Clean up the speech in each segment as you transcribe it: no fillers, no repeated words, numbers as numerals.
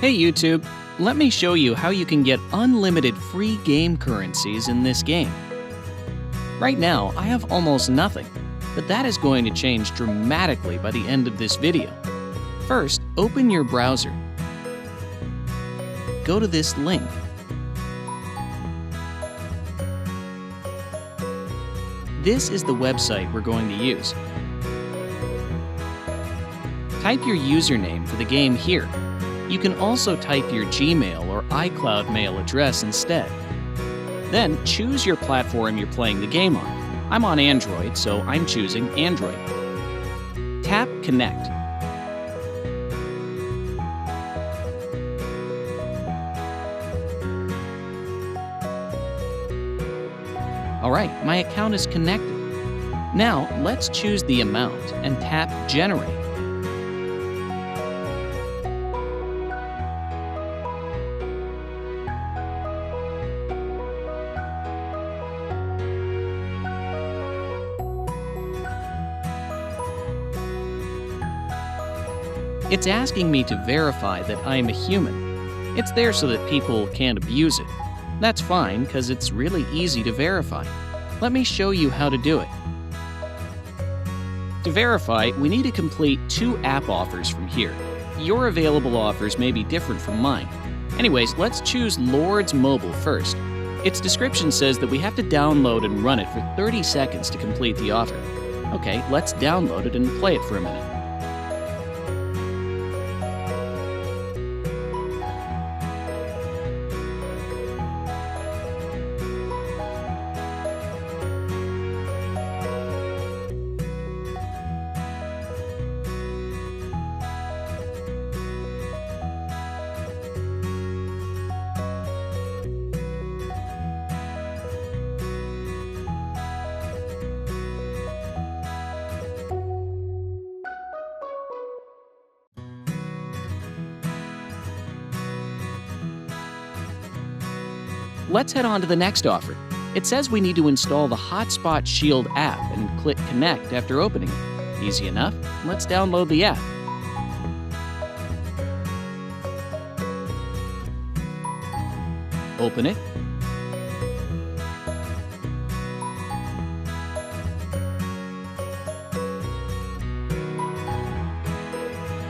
Hey YouTube, let me show you how you can get unlimited free game currencies in this game. Right now, I have almost nothing, but that is going to change dramatically by the end of this video. First, open your browser. Go to this link. This is the website we're going to use. Type your username for the game here. You can also type your Gmail or iCloud mail address instead. Then choose your platform you're playing the game on. I'm on Android, so I'm choosing Android. Tap Connect. Alright, my account is connected. Now, let's choose the amount and tap Generate. It's asking me to verify that I'm a human. It's there so that people can't abuse it. That's fine, because it's really easy to verify. Let me show you how to do it. To verify, we need to complete 2 app offers from here. Your available offers may be different from mine. Anyways, let's choose Lord's Mobile first. Its description says that we have to download and run it for 30 seconds to complete the offer. Okay, let's download it and play it for a minute. Let's head on to the next offer. It says we need to install the Hotspot Shield app and click Connect after opening it. Easy enough. Let's download the app. Open it.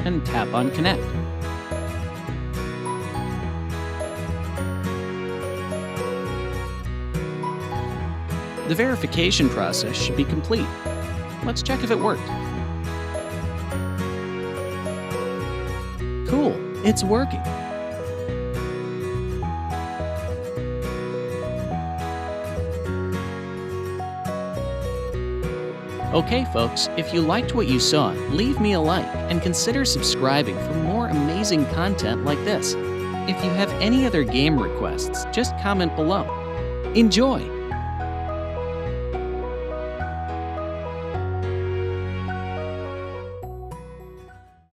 And tap on Connect. The verification process should be complete. Let's check if it worked. Cool, it's working. Okay folks, if you liked what you saw, leave me a like and consider subscribing for more amazing content like this. If you have any other game requests, just comment below. Enjoy!